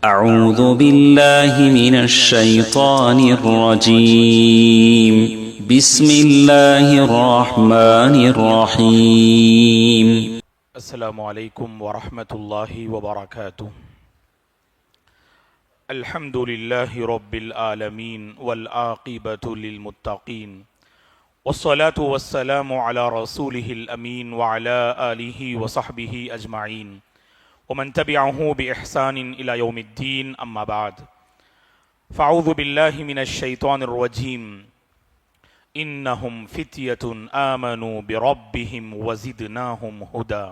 أعوذ بالله من الشيطان الرجيم بسم الله الرحمن الرحيم السلام علیکم ورحمۃ اللہ وبرکاتہ۔ الحمد للہ رب العالمین والعاقبۃ للمتقین والصلاة والسلام علی رسولہ الامین وعلی آلہ وصحبہ اجمعین ومن تبعہ بإحسان إلى يوم الدین، اما بعد فاعوذ باللہ من الشیطان الرجیم انہم فتیۃ آمنوا بربہم وزدناہم ہدی۔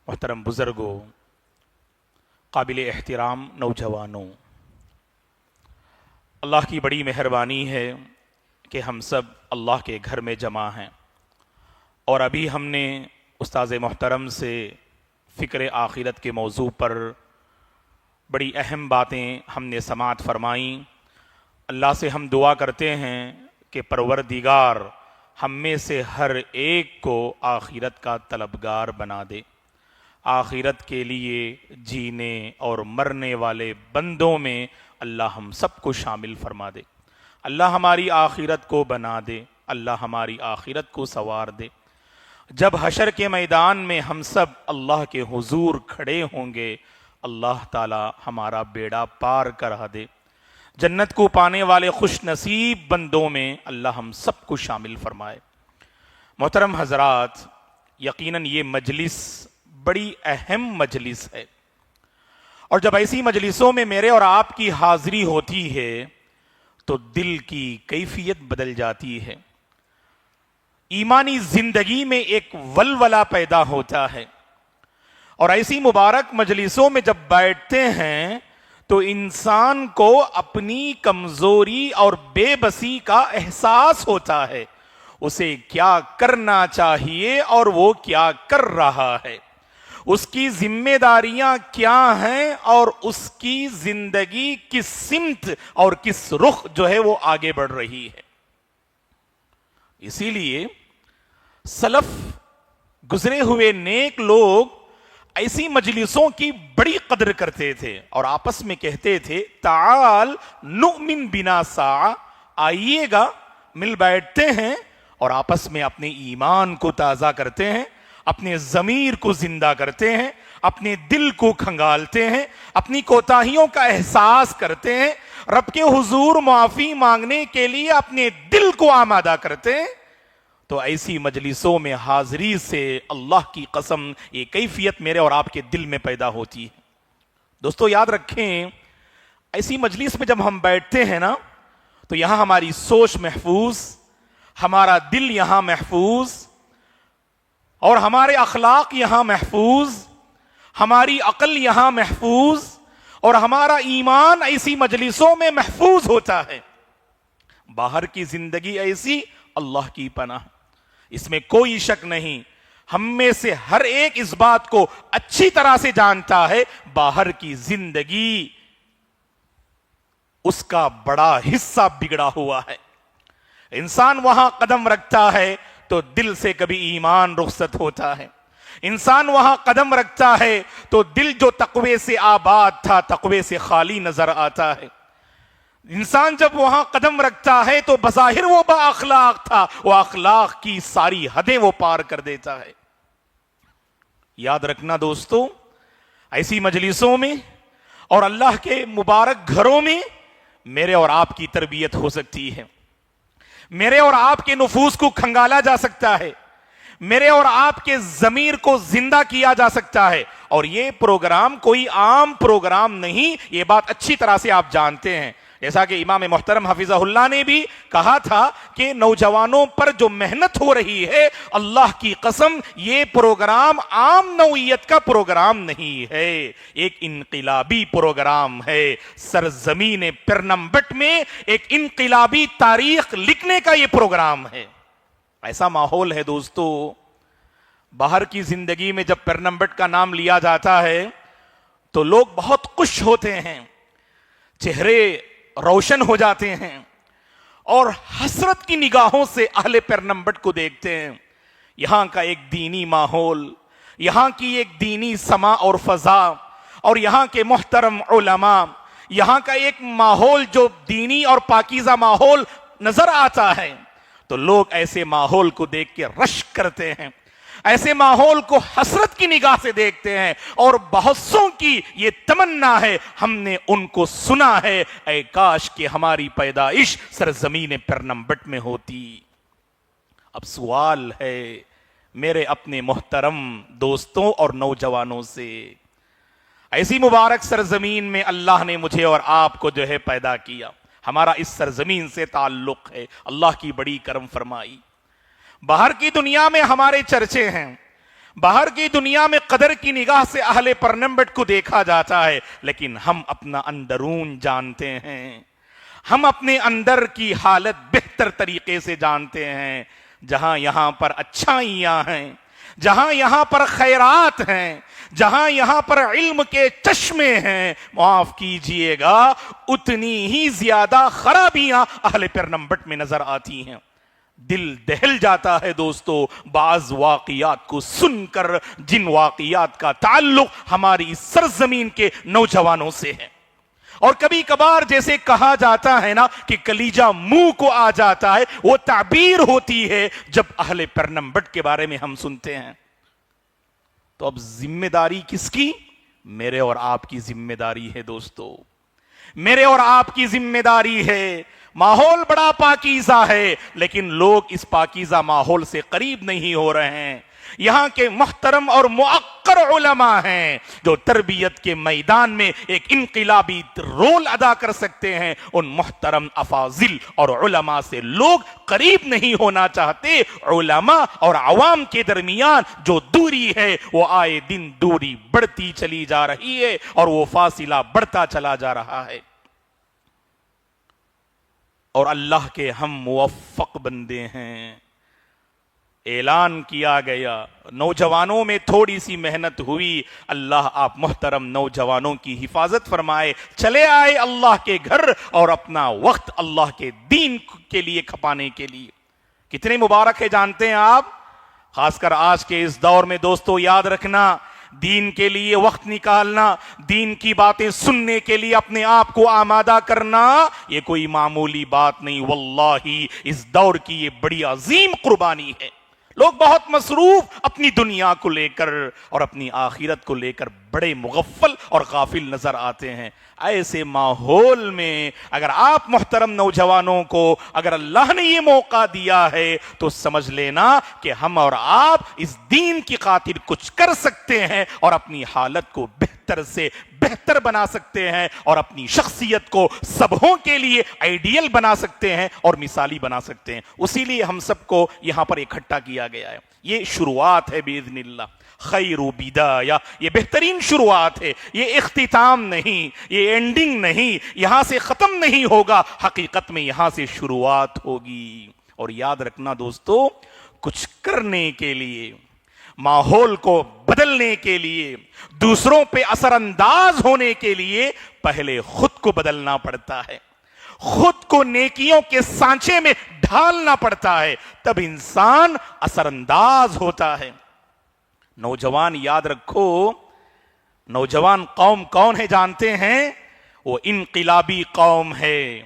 محترم بزرگوں، قابل احترام نوجوانوں، اللہ کی بڑی مہربانی ہے کہ ہم سب اللہ کے گھر میں جمع ہیں، اور ابھی ہم نے استاذ محترم سے فکر آخرت کے موضوع پر بڑی اہم باتیں ہم نے سماعت فرمائیں۔ اللہ سے ہم دعا کرتے ہیں کہ پروردگار ہم میں سے ہر ایک کو آخرت کا طلبگار بنا دے، آخرت کے لیے جینے اور مرنے والے بندوں میں اللہ ہم سب کو شامل فرما دے۔ اللہ ہماری آخرت کو بنا دے، اللہ ہماری آخرت کو سنوار دے۔ جب حشر کے میدان میں ہم سب اللہ کے حضور کھڑے ہوں گے، اللہ تعالی ہمارا بیڑا پار کرا دے۔ جنت کو پانے والے خوش نصیب بندوں میں اللہ ہم سب کو شامل فرمائے۔ محترم حضرات، یقیناً یہ مجلس بڑی اہم مجلس ہے، اور جب ایسی مجلسوں میں میرے اور آپ کی حاضری ہوتی ہے تو دل کی کیفیت بدل جاتی ہے، ایمانی زندگی میں ایک ولولہ پیدا ہوتا ہے، اور ایسی مبارک مجلسوں میں جب بیٹھتے ہیں تو انسان کو اپنی کمزوری اور بے بسی کا احساس ہوتا ہے، اسے کیا کرنا چاہیے اور وہ کیا کر رہا ہے، اس کی ذمہ داریاں کیا ہیں اور اس کی زندگی کس سمت اور کس رخ جو ہے وہ آگے بڑھ رہی ہے۔ اسی لیے سلف، گزرے ہوئے نیک لوگ ایسی مجلسوں کی بڑی قدر کرتے تھے اور آپس میں کہتے تھے تعال نؤمن بنا ساعہ، آئیے گا، مل بیٹھتے ہیں اور آپس میں اپنے ایمان کو تازہ کرتے ہیں، اپنے ضمیر کو زندہ کرتے ہیں، اپنے دل کو کھنگالتے ہیں، اپنی کوتاہیوں کا احساس کرتے ہیں، رب کے حضور معافی مانگنے کے لیے اپنے دل کو آمادہ کرتے ہیں۔ تو ایسی مجلسوں میں حاضری سے اللہ کی قسم یہ کیفیت میرے اور آپ کے دل میں پیدا ہوتی ہے۔ دوستو یاد رکھیں، ایسی مجلس میں جب ہم بیٹھتے ہیں نا تو یہاں ہماری سوچ محفوظ، ہمارا دل یہاں محفوظ، اور ہمارے اخلاق یہاں محفوظ، ہماری عقل یہاں محفوظ، اور ہمارا ایمان ایسی مجلسوں میں محفوظ ہوتا ہے۔ باہر کی زندگی ایسی اللہ کی پناہ، اس میں کوئی شک نہیں۔ ہم میں سے ہر ایک اس بات کو اچھی طرح سے جانتا ہے، باہر کی زندگی اس کا بڑا حصہ بگڑا ہوا ہے۔ انسان وہاں قدم رکھتا ہے تو دل سے کبھی ایمان رخصت ہوتا ہے، انسان وہاں قدم رکھتا ہے تو دل جو تقوی سے آباد تھا تقوی سے خالی نظر آتا ہے۔ انسان جب وہاں قدم رکھتا ہے تو بظاہر وہ با اخلاق تھا، وہ اخلاق کی ساری حدیں وہ پار کر دیتا ہے۔ یاد رکھنا دوستو، ایسی مجلسوں میں اور اللہ کے مبارک گھروں میں میرے اور آپ کی تربیت ہو سکتی ہے، میرے اور آپ کے نفوس کو کھنگالا جا سکتا ہے، میرے اور آپ کے ضمیر کو زندہ کیا جا سکتا ہے۔ اور یہ پروگرام کوئی عام پروگرام نہیں، یہ بات اچھی طرح سے آپ جانتے ہیں۔ جیسا کہ امام محترم حفظہ اللہ نے بھی کہا تھا کہ نوجوانوں پر جو محنت ہو رہی ہے، اللہ کی قسم یہ پروگرام عام نوعیت کا پروگرام نہیں ہے، ایک انقلابی پروگرام ہے۔ سرزمین پرنمبٹ میں ایک انقلابی تاریخ لکھنے کا یہ پروگرام ہے۔ ایسا ماحول ہے دوستو، باہر کی زندگی میں جب پرنمبٹ کا نام لیا جاتا ہے تو لوگ بہت خوش ہوتے ہیں، چہرے روشن ہو جاتے ہیں، اور حسرت کی نگاہوں سے اہل پرنمبٹ کو دیکھتے ہیں۔ یہاں کا ایک دینی ماحول، یہاں کی ایک دینی سما اور فضا، اور یہاں کے محترم علماء، یہاں کا ایک ماحول جو دینی اور پاکیزہ ماحول نظر آتا ہے، تو لوگ ایسے ماحول کو دیکھ کے رشک کرتے ہیں، ایسے ماحول کو حسرت کی نگاہ سے دیکھتے ہیں، اور بہت سوں کی یہ تمنا ہے ہم نے ان کو سنا ہے، اے کاش کہ ہماری پیدائش سرزمین پرنمبٹ میں ہوتی۔ اب سوال ہے میرے اپنے محترم دوستوں اور نوجوانوں سے، ایسی مبارک سرزمین میں اللہ نے مجھے اور آپ کو جو ہے پیدا کیا، ہمارا اس سرزمین سے تعلق ہے، اللہ کی بڑی کرم فرمائی۔ باہر کی دنیا میں ہمارے چرچے ہیں، باہر کی دنیا میں قدر کی نگاہ سے اہل پرنمبٹ کو دیکھا جاتا ہے، لیکن ہم اپنا اندرون جانتے ہیں، ہم اپنے اندر کی حالت بہتر طریقے سے جانتے ہیں۔ جہاں یہاں پر اچھائیاں ہیں، جہاں یہاں پر خیرات ہیں، جہاں یہاں پر علم کے چشمے ہیں، معاف کیجئے گا اتنی ہی زیادہ خرابیاں اہل پرنمبٹ میں نظر آتی ہیں۔ دل دہل جاتا ہے دوستو بعض واقعات کو سن کر، جن واقعات کا تعلق ہماری سرزمین کے نوجوانوں سے ہے، اور کبھی کبھار جیسے کہا جاتا ہے نا کہ کلیجہ منہ کو آ جاتا ہے، وہ تعبیر ہوتی ہے جب اہل پرنمبٹ کے بارے میں ہم سنتے ہیں۔ تو اب ذمہ داری کس کی؟ میرے اور آپ کی ذمہ داری ہے دوستو، میرے اور آپ کی ذمہ داری ہے۔ ماحول بڑا پاکیزہ ہے، لیکن لوگ اس پاکیزہ ماحول سے قریب نہیں ہو رہے ہیں۔ یہاں کے محترم اور مؤقر علماء ہیں جو تربیت کے میدان میں ایک انقلابی رول ادا کر سکتے ہیں، ان محترم افاضل اور علماء سے لوگ قریب نہیں ہونا چاہتے۔ علماء اور عوام کے درمیان جو دوری ہے وہ آئے دن دوری بڑھتی چلی جا رہی ہے، اور وہ فاصلہ بڑھتا چلا جا رہا ہے۔ اور اللہ کے ہم موفق بندے ہیں، اعلان کیا گیا، نوجوانوں میں تھوڑی سی محنت ہوئی، اللہ آپ محترم نوجوانوں کی حفاظت فرمائے، چلے آئے اللہ کے گھر اور اپنا وقت اللہ کے دین کے لیے کھپانے کے لیے۔ کتنے مبارک ہے جانتے ہیں آپ؟ خاص کر آج کے اس دور میں دوستو یاد رکھنا، دین کے لیے وقت نکالنا، دین کی باتیں سننے کے لیے اپنے آپ کو آمادہ کرنا، یہ کوئی معمولی بات نہیں، واللہ اس دور کی یہ بڑی عظیم قربانی ہے۔ لوگ بہت مصروف اپنی دنیا کو لے کر اور اپنی آخرت کو لے کر بڑے مغفل اور غافل نظر آتے ہیں۔ ایسے ماحول میں اگر آپ محترم نوجوانوں کو اگر اللہ نے یہ موقع دیا ہے تو سمجھ لینا کہ ہم اور آپ اس دین کی خاطر کچھ کر سکتے ہیں، اور اپنی حالت کو بہتر سے بہتر بنا سکتے ہیں، اور اپنی شخصیت کو سبوں کے لیے آئیڈیل بنا سکتے ہیں اور مثالی بنا سکتے ہیں۔ اسی لیے ہم سب کو یہاں پر اکٹھا کیا گیا ہے۔ یہ شروعات ہے باذن اللہ، خیر و بدایہ، یہ بہترین شروعات ہے، یہ اختتام نہیں، یہ اینڈنگ نہیں، یہاں سے ختم نہیں ہوگا، حقیقت میں یہاں سے شروعات ہوگی۔ اور یاد رکھنا دوستو، کچھ کرنے کے لیے، ماحول کو بدلنے کے لیے، دوسروں پہ اثر انداز ہونے کے لیے پہلے خود کو بدلنا پڑتا ہے، خود کو نیکیوں کے سانچے میں ڈھالنا پڑتا ہے، تب انسان اثر انداز ہوتا ہے۔ نوجوان یاد رکھو، نوجوان قوم کون ہے جانتے ہیں؟ وہ انقلابی قوم ہے۔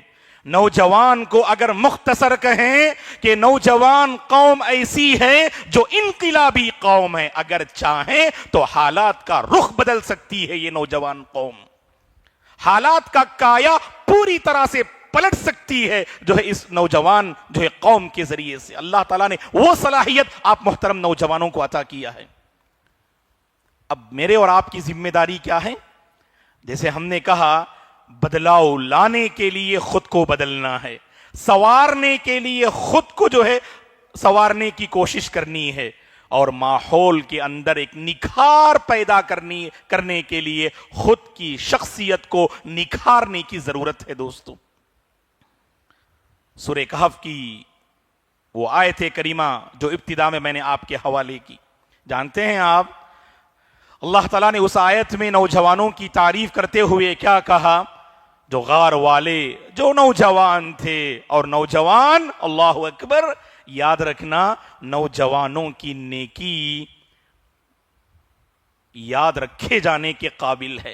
نوجوان کو اگر مختصر کہیں کہ نوجوان قوم ایسی ہے جو انقلابی قوم ہے، اگر چاہیں تو حالات کا رخ بدل سکتی ہے یہ نوجوان قوم، حالات کا کایا پوری طرح سے پلٹ سکتی ہے جو ہے اس نوجوان جو ہے قوم کے ذریعے سے۔ اللہ تعالیٰ نے وہ صلاحیت آپ محترم نوجوانوں کو عطا کیا ہے۔ اب میرے اور آپ کی ذمہ داری کیا ہے؟ جیسے ہم نے کہا، بدلاؤ لانے کے لیے خود کو بدلنا ہے، سنوارنے کے لیے خود کو جو ہے سنوارنے کی کوشش کرنی ہے، اور ماحول کے اندر ایک نکھار پیدا کرنے کے لیے خود کی شخصیت کو نکھارنے کی ضرورت ہے دوستو۔ سورہ کہف کی وہ آیت کریمہ جو ابتدا میں نے آپ کے حوالے کی، جانتے ہیں آپ اللہ تعالیٰ نے اس آیت میں نوجوانوں کی تعریف کرتے ہوئے کیا کہا؟ جو غار والے جو نوجوان تھے، اور نوجوان اللہ اکبر یاد رکھنا، نوجوانوں کی نیکی یاد رکھے جانے کے قابل ہے۔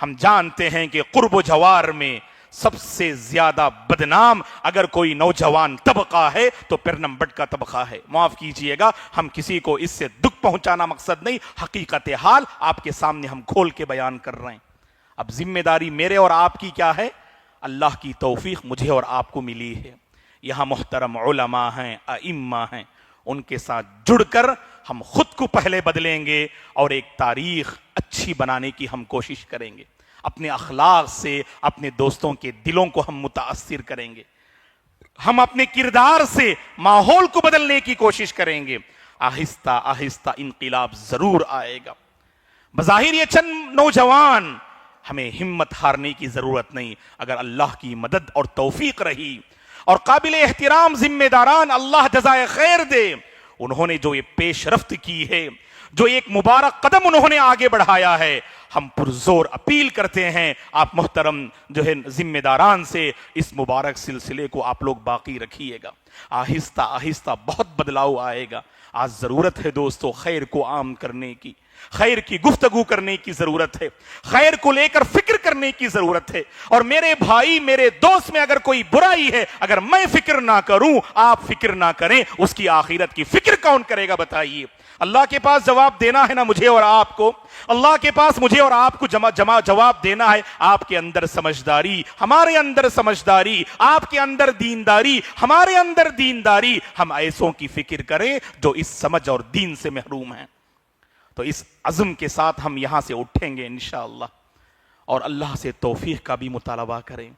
ہم جانتے ہیں کہ قرب و جوار میں سب سے زیادہ بدنام اگر کوئی نوجوان طبقہ ہے تو پیرنم بٹ کا طبقہ ہے. معاف کیجئے گا، ہم کسی کو اس سے دکھ پہنچانا مقصد نہیں، حقیقت حال آپ کے سامنے ہم کھول کے بیان کر رہے ہیں. اب ذمہ داری میرے اور آپ کی کیا ہے؟ اللہ کی توفیق مجھے اور آپ کو ملی ہے. یہاں محترم علماء ہیں، ائمہ ہیں، ان کے ساتھ جڑ کر ہم خود کو پہلے بدلیں گے اور ایک تاریخ اچھی بنانے کی ہم کوشش کریں گے. اپنے اخلاق سے اپنے دوستوں کے دلوں کو ہم متاثر کریں گے. ہم اپنے کردار سے ماحول کو بدلنے کی کوشش کریں گے. آہستہ آہستہ انقلاب ضرور آئے گا. بظاہر یہ چند نوجوان، ہمیں ہمت ہارنے کی ضرورت نہیں. اگر اللہ کی مدد اور توفیق رہی اور قابل احترام ذمہ داران اللہ جزائے خیر دے، انہوں نے جو یہ پیش رفت کی ہے، جو ایک مبارک قدم انہوں نے آگے بڑھایا ہے، ہم پرزور اپیل کرتے ہیں آپ محترم جو ہے ذمہ داران سے اس مبارک سلسلے کو آپ لوگ باقی رکھیے گا. آہستہ آہستہ بہت بدلاؤ آئے گا. آج ضرورت ہے دوستو خیر کو عام کرنے کی، خیر کی گفتگو کرنے کی ضرورت ہے، خیر کو لے کر فکر کرنے کی ضرورت ہے. اور میرے بھائی، میرے دوست میں اگر کوئی برائی ہے، اگر میں فکر نہ کروں، آپ فکر نہ کریں، اس کی آخرت کی فکر کون کرے گا بتائیے؟ اللہ کے پاس جواب دینا ہے نا مجھے اور آپ کو. اللہ کے پاس مجھے اور آپ کو جواب دینا ہے. آپ کے اندر سمجھداری، ہمارے اندر سمجھداری، آپ کے اندر دینداری، ہمارے اندر دینداری. ہم ایسوں کی فکر کریں جو اس سمجھ اور دین سے محروم ہیں. تو اس عزم کے ساتھ ہم یہاں سے اٹھیں گے انشاءاللہ، اور اللہ سے توفیق کا بھی مطالبہ کریں.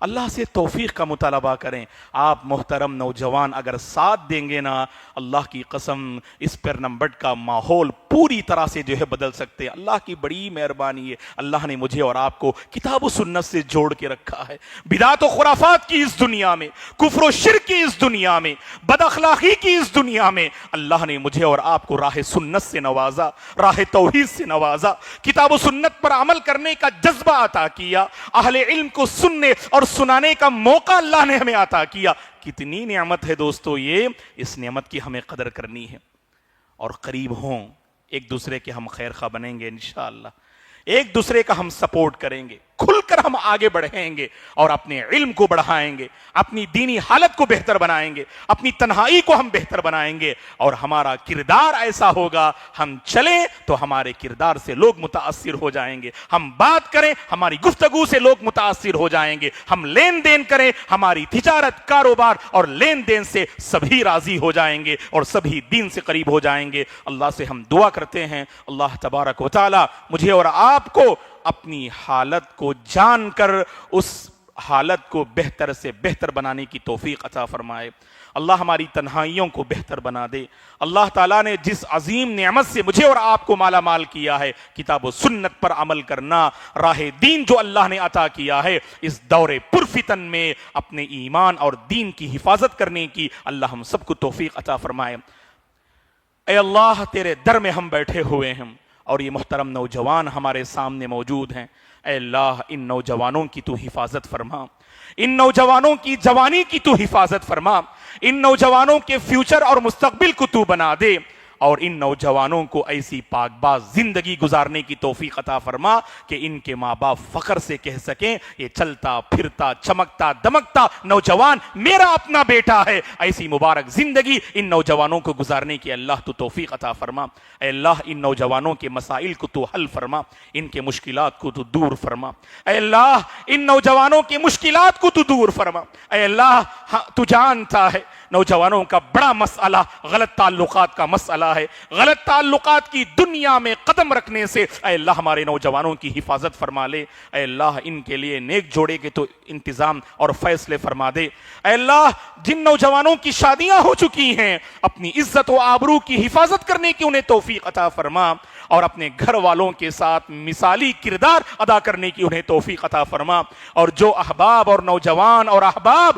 اللہ سے توفیق کا مطالبہ کریں. آپ محترم نوجوان اگر ساتھ دیں گے نا، اللہ کی قسم اس پیرنم بٹ کا ماحول پوری طرح سے جو ہے بدل سکتے. اللہ کی بڑی مہربانی ہے، اللہ نے مجھے اور آپ کو کتاب و سنت سے جوڑ کے رکھا ہے. بدعت و خرافات کی اس دنیا میں، کفر و شرک کی اس دنیا میں، بد اخلاقی کی اس دنیا میں اللہ نے مجھے اور آپ کو راہ سنت سے نوازا، راہ توحید سے نوازا، کتاب و سنت پر عمل کرنے کا جذبہ عطا کیا، اہل علم کو سننے اور سنانے کا موقع اللہ نے ہمیں عطا کیا. کتنی نعمت ہے دوستو یہ. اس نعمت کی ہمیں قدر کرنی ہے اور قریب ہوں ایک دوسرے کے ہم خیر خواہ بنیں گے انشاءاللہ. ایک دوسرے کا ہم سپورٹ کریں گے، کھل کر ہم آگے بڑھیں گے اور اپنے علم کو بڑھائیں گے، اپنی دینی حالت کو بہتر بنائیں گے، اپنی تنہائی کو ہم بہتر بنائیں گے. اور ہمارا کردار ایسا ہوگا، ہم چلیں تو ہمارے کردار سے لوگ متاثر ہو جائیں گے. ہم بات کریں، ہماری گفتگو سے لوگ متاثر ہو جائیں گے. ہم لین دین کریں، ہماری تجارت، کاروبار اور لین دین سے سبھی راضی ہو جائیں گے اور سبھی دین سے قریب ہو جائیں گے. اللہ سے ہم دعا کرتے ہیں اللہ تبارک و تعالی مجھے اور آپ کو اپنی حالت کو جان کر اس حالت کو بہتر سے بہتر بنانے کی توفیق عطا فرمائے. اللہ ہماری تنہائیوں کو بہتر بنا دے. اللہ تعالیٰ نے جس عظیم نعمت سے مجھے اور آپ کو مالا مال کیا ہے، کتاب و سنت پر عمل کرنا، راہ دین جو اللہ نے عطا کیا ہے، اس دور پرفتن میں اپنے ایمان اور دین کی حفاظت کرنے کی اللہ ہم سب کو توفیق عطا فرمائے. اے اللہ تیرے در میں ہم بیٹھے ہوئے ہیں اور یہ محترم نوجوان ہمارے سامنے موجود ہیں. اے اللہ ان نوجوانوں کی تو حفاظت فرما، ان نوجوانوں کی جوانی کی تو حفاظت فرما، ان نوجوانوں کے فیوچر اور مستقبل کو تو بنا دے، اور ان نوجوانوں کو ایسی پاک باز زندگی گزارنے کی توفیق عطا فرما کہ ان کے ماں باپ فخر سے کہہ سکیں یہ چلتا پھرتا چمکتا دمکتا نوجوان میرا اپنا بیٹا ہے. ایسی مبارک زندگی ان نوجوانوں کو گزارنے کی اللہ تو توفیق عطا فرما. اے اللہ ان نوجوانوں کے مسائل کو تو حل فرما، ان کے مشکلات کو تو دور فرما. اے اللہ ان نوجوانوں کے مشکلات کو تو دور فرما. اے اللہ تو جانتا ہے نوجوانوں کا بڑا مسئلہ غلط تعلقات کا مسئلہ ہے. غلط تعلقات کی دنیا میں قدم رکھنے سے اے اللہ ہمارے نوجوانوں کی حفاظت فرما لے. اے اللہ ان کے لیے نیک جوڑے کے تو انتظام اور فیصلے فرما دے. اے اللہ جن نوجوانوں کی شادیاں ہو چکی ہیں اپنی عزت و آبرو کی حفاظت کرنے کی انہیں توفیق عطا فرما، اور اپنے گھر والوں کے ساتھ مثالی کردار ادا کرنے کی انہیں توفیق عطا فرما. اور جو احباب اور نوجوان اور احباب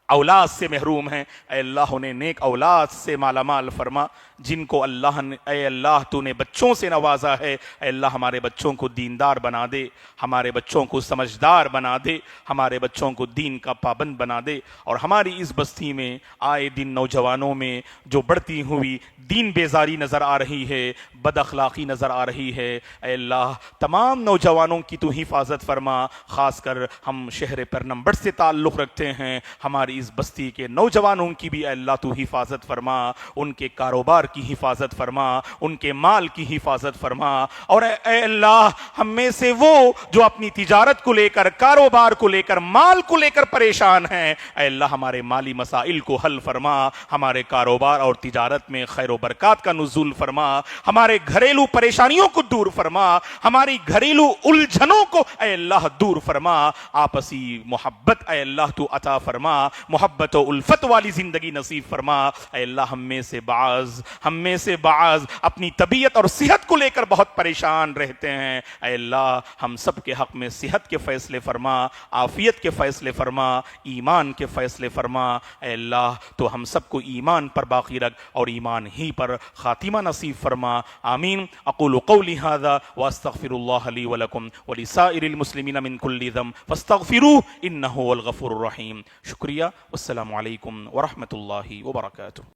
اولاد سے محروم ہیں اے اللہ انہیں نیک اولاد سے مالا مال فرما. جن کو اللہ نے اے اللہ تو نے بچوں سے نوازا ہے، اے اللہ ہمارے بچوں کو دیندار بنا دے، ہمارے بچوں کو سمجھدار بنا دے، ہمارے بچوں کو دین کا پابند بنا دے، اور ہماری اس بستی میں آئے دن نوجوانوں میں جو بڑھتی ہوئی دین بیزاری نظر آ رہی ہے، بد اخلاقی نظر آ رہی ہے، اے اللہ تمام نوجوانوں کی تو حفاظت فرما، خاص کر ہم شہر پرنمبر سے تعلق رکھتے ہیں، ہماری اس بستی کے نوجوانوں کی بھی اے اللہ تو حفاظت فرما، ان کے کاروبار کی حفاظت فرما، ان کے مال کی حفاظت فرما، اور اے اللہ ہم میں سے وہ جو اپنی تجارت کو لے کر، کاروبار کو لے کر، مال کو لے کر پریشان ہیں، اے اللہ ہمارے مالی مسائل کو حل فرما، ہمارے کاروبار اور تجارت میں خیر و برکات کا نزول فرما، ہمارے گھریلو پریشانیوں کو دور فرما، ہماری گھریلو الجھنوں کو اے اللہ دور فرما، آپسی محبت اے اللہ تو عطا فرما، محبت و الفت والی زندگی نصیب فرما، اے اللہ ہم میں سے بعض اپنی طبیعت اور صحت کو لے کر بہت پریشان رہتے ہیں، اے اللہ ہم سب کے حق میں صحت کے فیصلے فرما، عافیت کے فیصلے فرما، ایمان کے فیصلے فرما، اے اللہ تو ہم سب کو ایمان پر باقی رکھ اور ایمان ہی پر خاتمہ نصیب فرما، آمین۔ اقول قولی ھذا واستغفر اللہ لی ولکم ولسائر المسلمین من کل ذنب فاستغفروہ انہ هو الغفور الرحیم۔ شکریہ، والسلام علیکم ورحمۃ اللہ وبرکاتہ۔